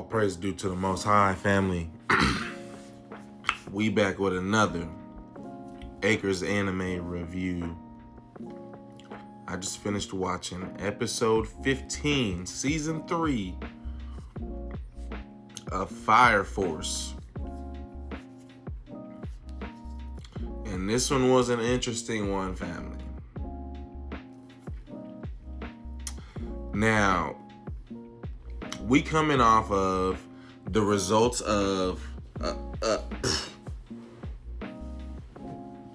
praise due to the Most High, family. We back with another Acres anime review. I just finished watching episode 15, season 3 of Fire Force. And this one was an interesting one, family. Now, we coming off of the results of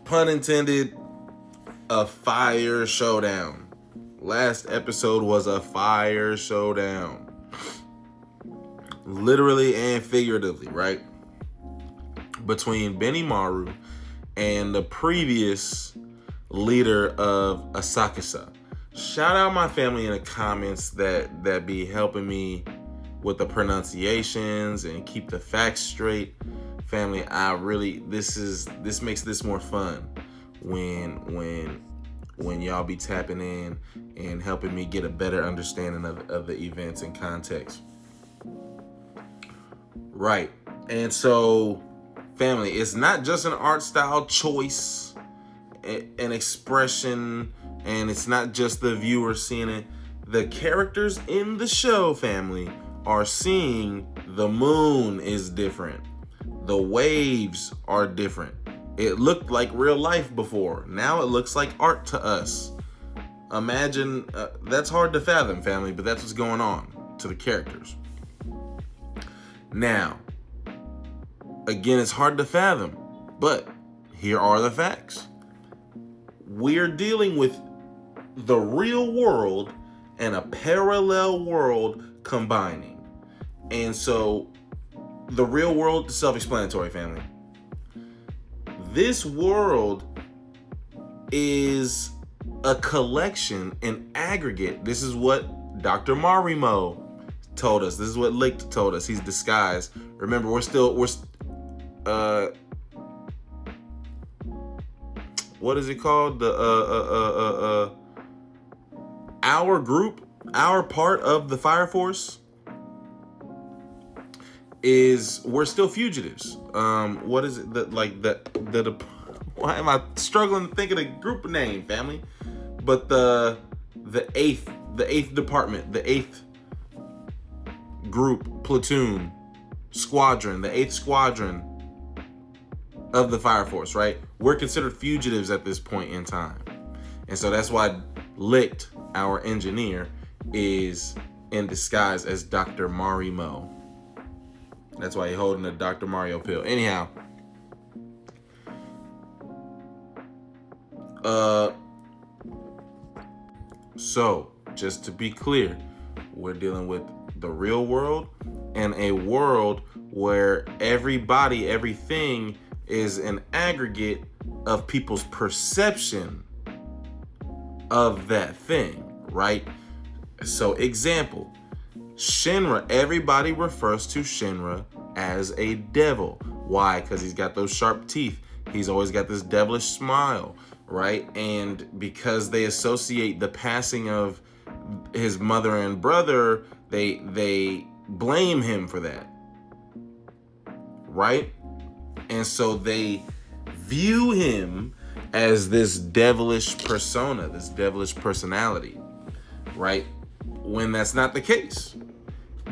pun intended, a fire showdown. Last episode was a fire showdown. Literally and figuratively, right? Between Benimaru and the previous leader of Asakusa. Shout out my family in the comments that be helping me with the pronunciations and keep the facts straight. Family, this makes this more fun when y'all be tapping in and helping me get a better understanding of the events and context. Right. And so, family, it's not just an art style choice, an expression, and it's not just the viewer seeing it. The characters in the show, family, are seeing the moon is different. The waves are different. It looked like real life before. Now it looks like art to us. Imagine, that's hard to fathom, family, but that's what's going on to the characters. Now, again, it's hard to fathom, but here are the facts. We're dealing with the real world and a parallel world combining. And so the real world is self-explanatory, family. This world is a collection, an aggregate. This is what Dr. Marimo told us. This is what Licht told us. He's disguised. Remember, we're what is it called? Our group, our part of the Fire Force we're still fugitives. What is it why am I struggling to think of the group name, family? But the eighth department, the eighth group, platoon, squadron, the 8th squadron of the Fire Force, right? We're considered fugitives at this point in time. And so that's why Licht, our engineer, is in disguise as Dr. Marimo. That's why he's holding a Dr. Mario pill. Anyhow, so just to be clear, we're dealing with the real world and a world where everybody, everything is an aggregate of people's perception of that thing, right? So example, Shinra, everybody refers to Shinra as a devil. Why? Because he's got those sharp teeth. He's always got this devilish smile, right? And because they associate the passing of his mother and brother, they blame him for that, right? And so they view him as this devilish persona, this devilish personality, right? When that's not the case.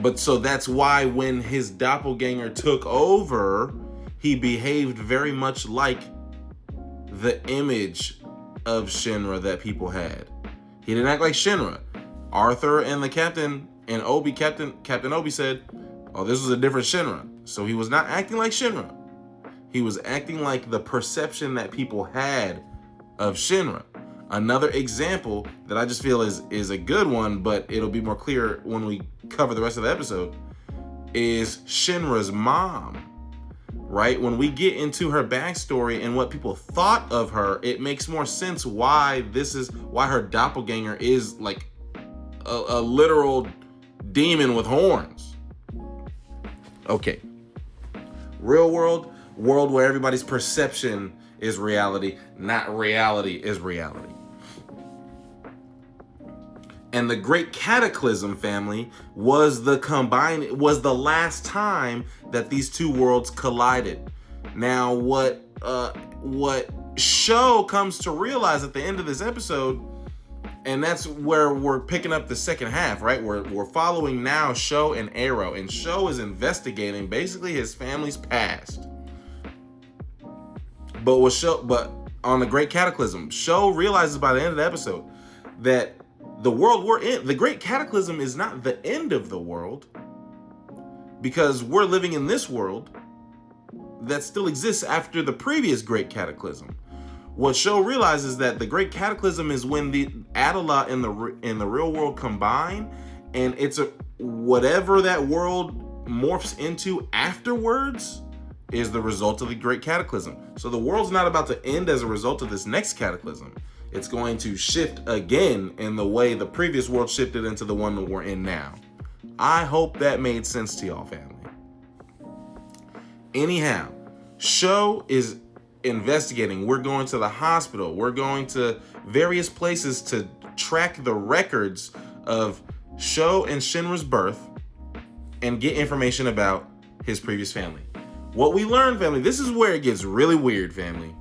But so that's why when his doppelganger took over, he behaved very much like the image of Shinra that people had. He didn't act like Shinra. Arthur and the captain and Obi, Captain Obi said, oh, this was a different Shinra. So he was not acting like Shinra. He was acting like the perception that people had of Shinra. Another example that I just feel is a good one, but it'll be more clear when we cover the rest of the episode, is Shinra's mom, right? When we get into her backstory and what people thought of her, it makes more sense why her doppelganger is like a literal demon with horns. Okay. Real world where everybody's perception is reality, not reality is reality. And the Great Cataclysm, family, was the last time that these two worlds collided. Now, what Sho comes to realize at the end of this episode, and that's where we're picking up the second half, right? We're following now Sho and Arrow, and Sho is investigating basically his family's past. But on the Great Cataclysm, Sho realizes by the end of the episode that the world we're in, the Great Cataclysm, is not the end of the world, because we're living in this world that still exists after the previous Great Cataclysm. What Sho realizes is that the Great Cataclysm is when the Atala in the real world combine, and it's whatever that world morphs into afterwards is the result of the Great Cataclysm. So the world's not about to end as a result of this next cataclysm. It's going to shift again in the way the previous world shifted into the one that we're in now. I hope that made sense to y'all, family. Anyhow, Sho is investigating. We're going to the hospital. We're going to various places to track the records of Sho and Shinra's birth and get information about his previous family. What we learn, family, this is where it gets really weird, family.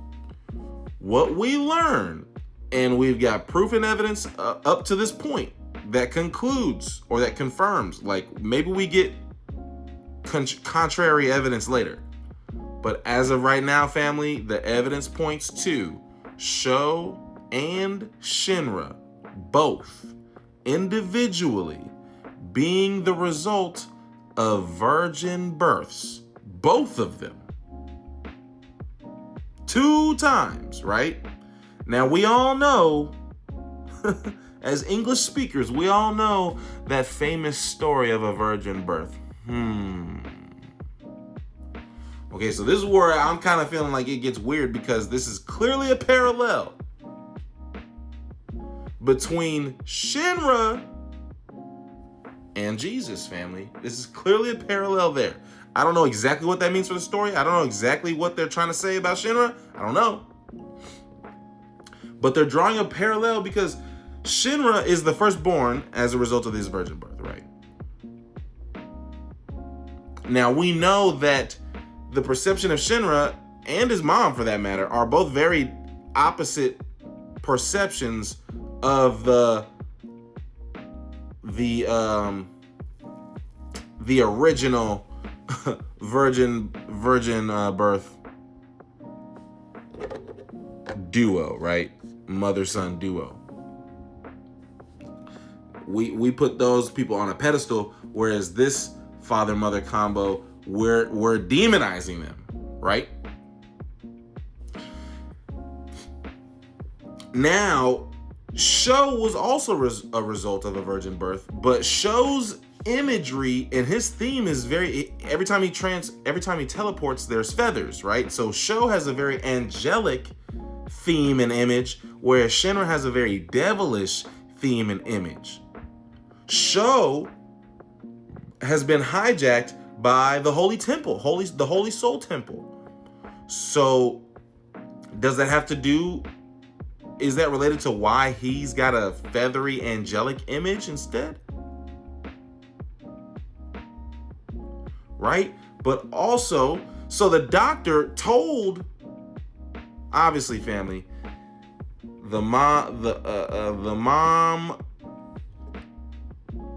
What we learn, and we've got proof and evidence up to this point that concludes or that confirms, like maybe we get contrary evidence later. But as of right now, family, the evidence points to Sho and Shinra both individually being the result of virgin births. Both of them. 2 times, right? Now, we all know, as English speakers, we all know that famous story of a virgin birth. Okay, so this is where I'm kind of feeling like it gets weird, because this is clearly a parallel between Shinra and Jesus, family. This is clearly a parallel there. I don't know exactly what that means for the story. I don't know exactly what they're trying to say about Shinra. I don't know. But they're drawing a parallel because Shinra is the firstborn as a result of this virgin birth, right? Now, we know that the perception of Shinra, and his mom for that matter, are both very opposite perceptions of the original virgin birth duo, right? Mother-son duo. We put those people on a pedestal, whereas this father-mother combo, we're demonizing them, right? Now, Sho was also a result of a virgin birth, but Sho's imagery and his theme is very, every time he teleports, there's feathers, right? So Sho has a very angelic theme and image, whereas Shinra has a very devilish theme and image. Sho has been hijacked by the Holy Temple, the Holy Soul Temple. So does that have to do, is that related to why he's got a feathery angelic image instead? Right? But also, so the doctor told, obviously, family, the mom,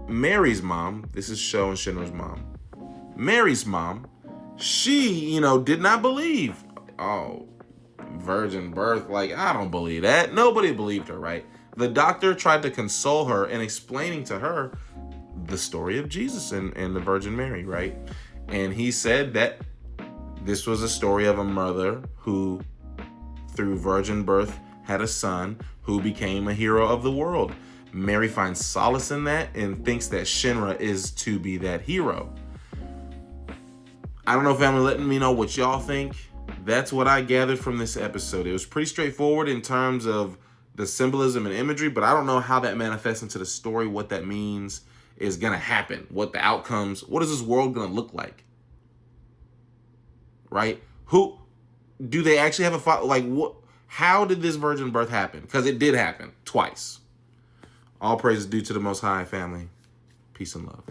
Mary's mom, this is Sho and Shinra's mom, Mary's mom, she, did not believe, virgin birth, like, I don't believe that. Nobody believed her, right? The doctor tried to console her and explaining to her the story of Jesus and the Virgin Mary, right? And he said that this was a story of a mother who, through virgin birth, had a son who became a hero of the world. Mary finds solace in that and thinks that Shinra is to be that hero. I don't know, family, letting me know what y'all think. That's what I gathered from this episode. It was pretty straightforward in terms of the symbolism and imagery, but I don't know how that manifests into the story, what that means is going to happen, what the outcomes, what is this world going to look like? Right? Who do they actually have a father? Like, what? How did this virgin birth happen? Because it did happen twice. All praise is due to the Most High, family. Peace and love.